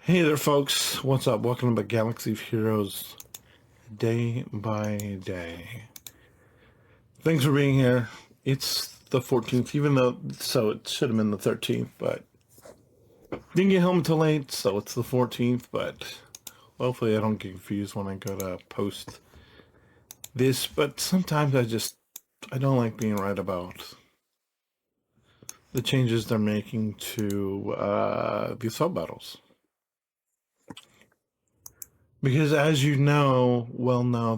Hey there, folks. What's up? Welcome to Galaxy of Heroes Day by Day. Thanks for being here. It's the 14th, even though, so it should have been the 13th, but didn't get home until late, so it's the 14th, but hopefully I don't get confused when I go to post this, but sometimes I don't like being right about the changes they're making to the assault battles. Because as you know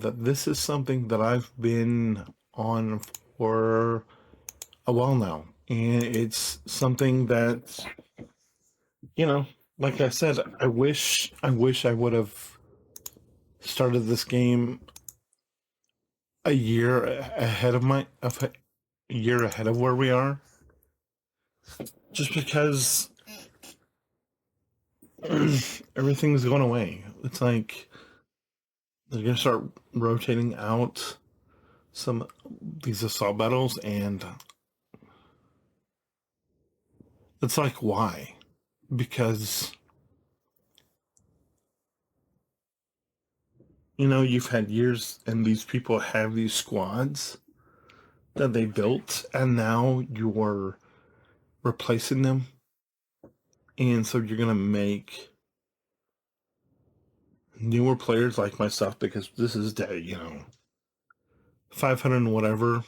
that this is something that I've been on for a while now. And it's something that, like I said, I wish I would have started this game a year ahead a year ahead of where we are. Just because everything's going away. It's like they're gonna start rotating out some these assault battles, and it's like, why? Because you've had years and these people have these squads that they built, and now you're replacing them, and so you're gonna make newer players like myself, because this is day 500 and whatever.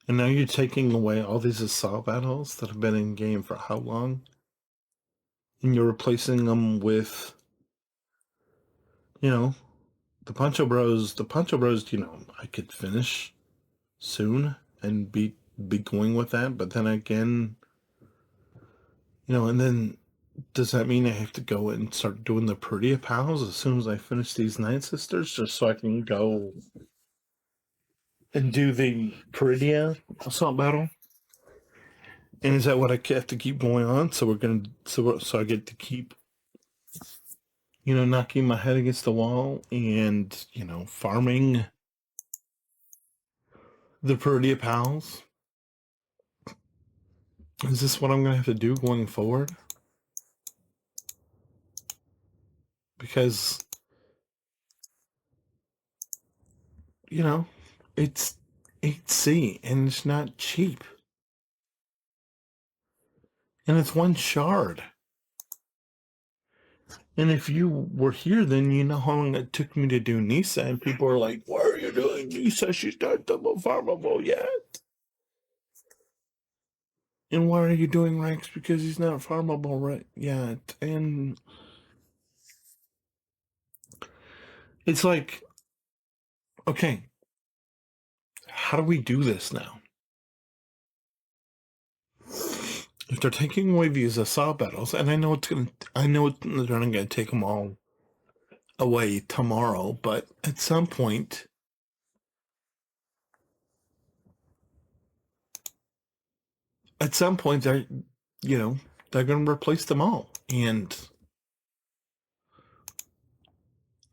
And now you're taking away all these assault battles that have been in game for how long? And you're replacing them with, the Poncho Bros. The Poncho Bros, I could finish soon and be going with that. But then again, and then does that mean I have to go and start doing the Prettier Pals as soon as I finish these Night Sisters, just so I can go and do the Prettier assault battle? And is that what I have to keep going on? So so I get to keep, knocking my head against the wall and, farming the Prettier Pals? Is this what I'm going to have to do going forward? Because, it's 8C and it's not cheap. And it's one shard. And if you were here, then you know how long it took me to do Nisa, and people are like, why are you doing Nisa? She's not double farmable yet. And why are you doing Rex? Because he's not farmable right yet. And it's like, okay, how do we do this now? If they're taking away these assault battles, and I know they're not gonna take them all away tomorrow, but at some point, they're they're gonna replace them all, and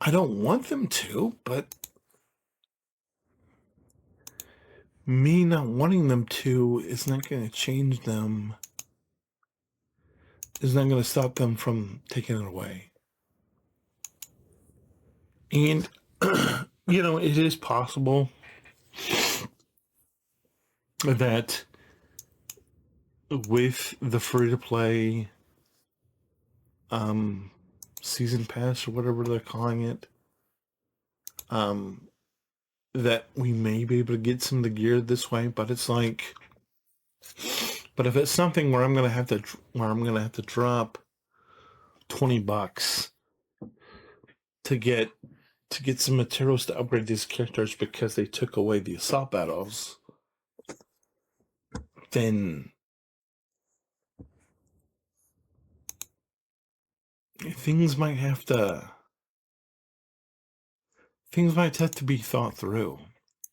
I don't want them to, but me not wanting them to is not going to change them. Is not going to stop them from taking it away. And, it is possible that with the free-to-play season pass, or whatever they're calling it, that we may be able to get some of the gear this way, but it's like, but if it's something where I'm gonna have to drop $20 to get some materials to upgrade these characters because they took away the assault battles, then things might have to be thought through.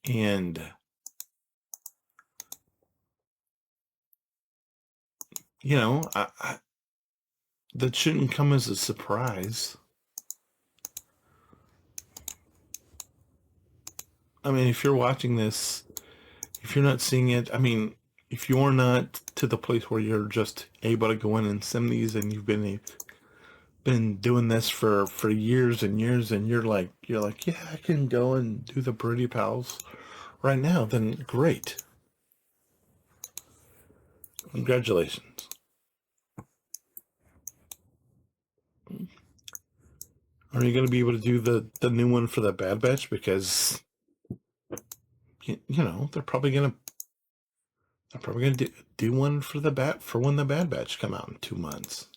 And that shouldn't come as a surprise. I mean, if you're watching this, if you're not seeing it, I mean, if you're not to the place where you're just able to go in and sim these, and you've been doing this for years and years, and you're like, yeah, I can go and do the Birdie Pals right now, then great. Congratulations. Are you going to be able to do the new one for the Bad Batch? Because they're probably gonna do one for when the Bad Batch come out in 2 months.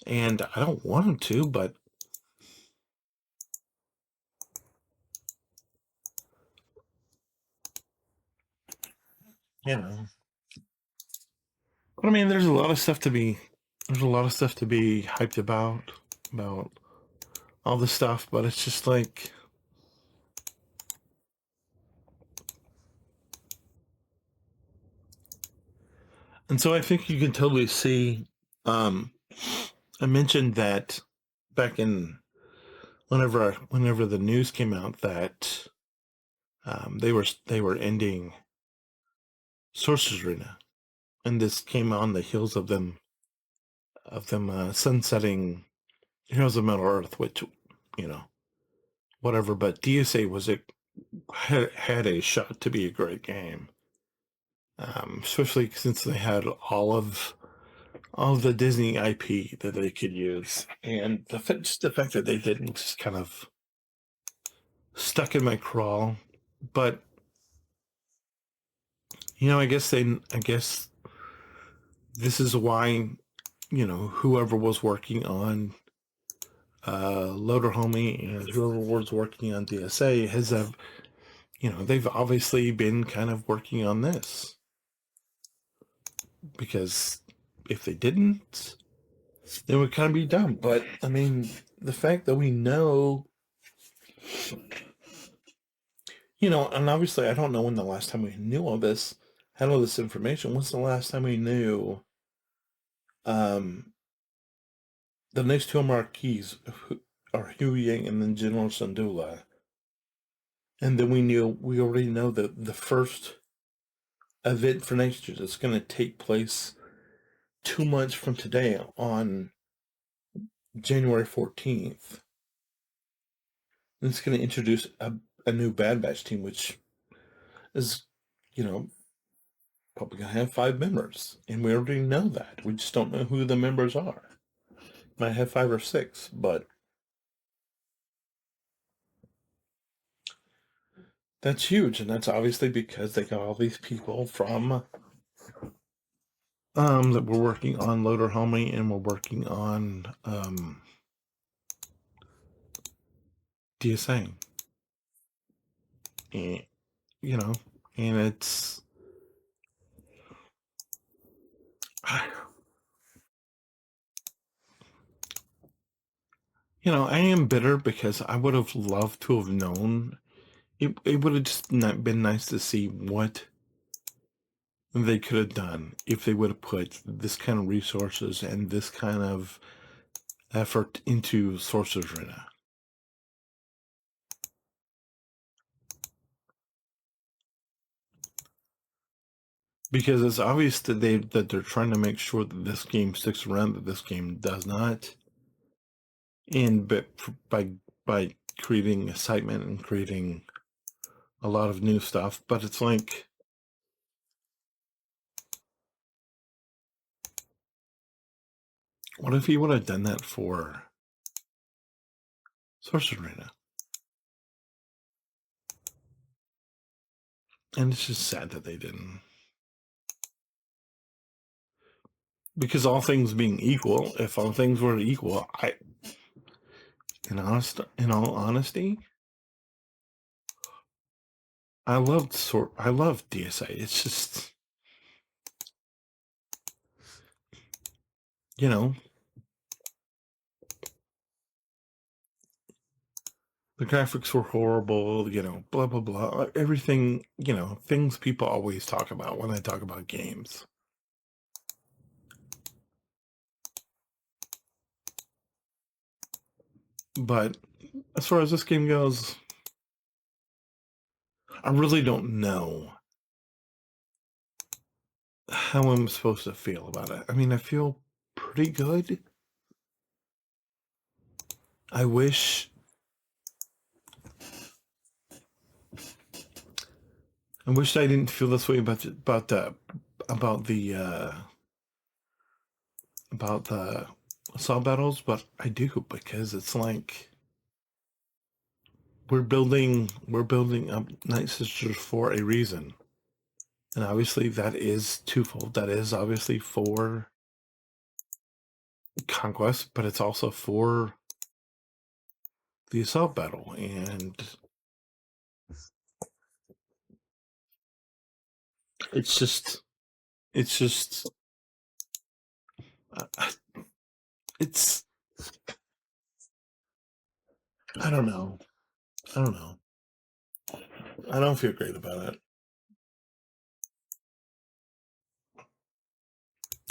And I don't want them to, but you know. But I mean, there's a lot of stuff to be hyped about all this stuff. But it's just like, and so I think you can totally see. Um, I mentioned that back in whenever the news came out that they were ending Sorcerer's Arena, and this came on the heels of them sunsetting Heroes of Middle Earth, which you know whatever. But DSA had a shot to be a great game, especially since they had all of the Disney IP that they could use, and just the fact that they didn't just kind of stuck in my craw. But I guess this is why whoever was working on Loader Homie and whoever was working on DSA they've obviously been kind of working on this, because if they didn't, it would kind of be dumb. But I mean, the fact that we know, and obviously I don't know when the last time we knew all this, had all this information. When's the last time we knew the next two marquees are Hu Yang and then General Sandula? And then we already know that the first event for next year is going to take place 2 months from today on January 14th. And it's going to introduce a new Bad Batch team, which is, probably going to have 5 members. And we already know that. We just don't know who the members are. Might have 5 or 6, but that's huge. And that's obviously because they got all these people from that we're working on Loader Homie, and we're working on DSA. And, and it's I am bitter because I would have loved to have known. It would have just not been nice to see what they could have done if they would have put this kind of resources and this kind of effort into Sorcerer's Arena. Because it's obvious that they're trying to make sure that this game sticks around, that this game does not. And but by creating excitement and creating a lot of new stuff, but it's like, what if he would have done that for Sorcerer's Arena? And it's just sad that they didn't. Because all things being equal, if all things were equal, in all honesty, I love DSA. It's just, the graphics were horrible, blah blah blah. Everything, things people always talk about when I talk about games. But as far as this game goes, I really don't know how I'm supposed to feel about it. I mean, I feel pretty good. I wish I didn't feel this way about the assault battles, but I do because it's like we're building up Night Sisters for a reason. And obviously that is twofold. That is obviously for conquest, but it's also for the assault battle. And it's just it's just uh, it's I don't know. I don't know. I don't feel great about it.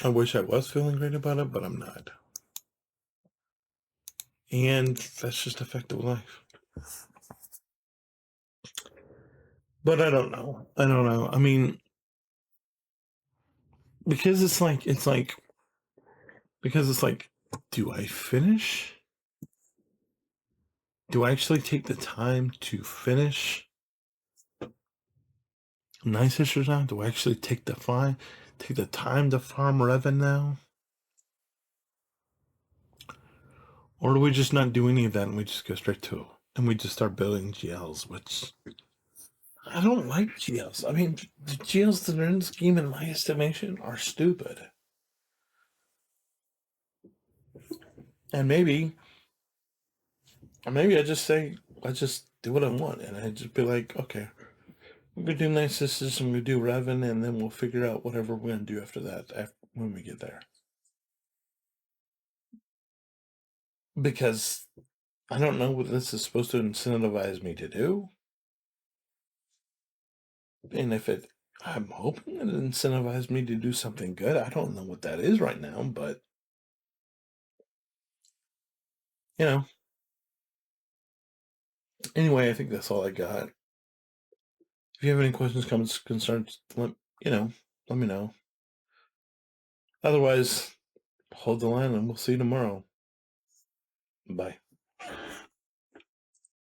I wish I was feeling great about it, but I'm not. And that's just a fact of life. But I don't know. I don't know. I mean, because it's like, do I finish? Do I actually take the time to finish Night Sisters now? Do I actually take the time to farm Revan now? Or do we just not do any of that and we just go straight to it? And we just start building GLs, which I don't like GLs. I mean, the GLs that are in this game, in my estimation, are stupid. And maybe I just do what I want, and I just be like, okay, I'm gonna do Night Sisters, I'm gonna do Revan, and then we'll figure out whatever we're gonna do after that, when we get there. Because I don't know what this is supposed to incentivize me to do, and I'm hoping it incentivizes me to do something good. I don't know what that is right now, but you know. Anyway, I think that's all I got. If you have any questions, comments, concerns, let me know. Otherwise, hold the line and we'll see you tomorrow. Bye.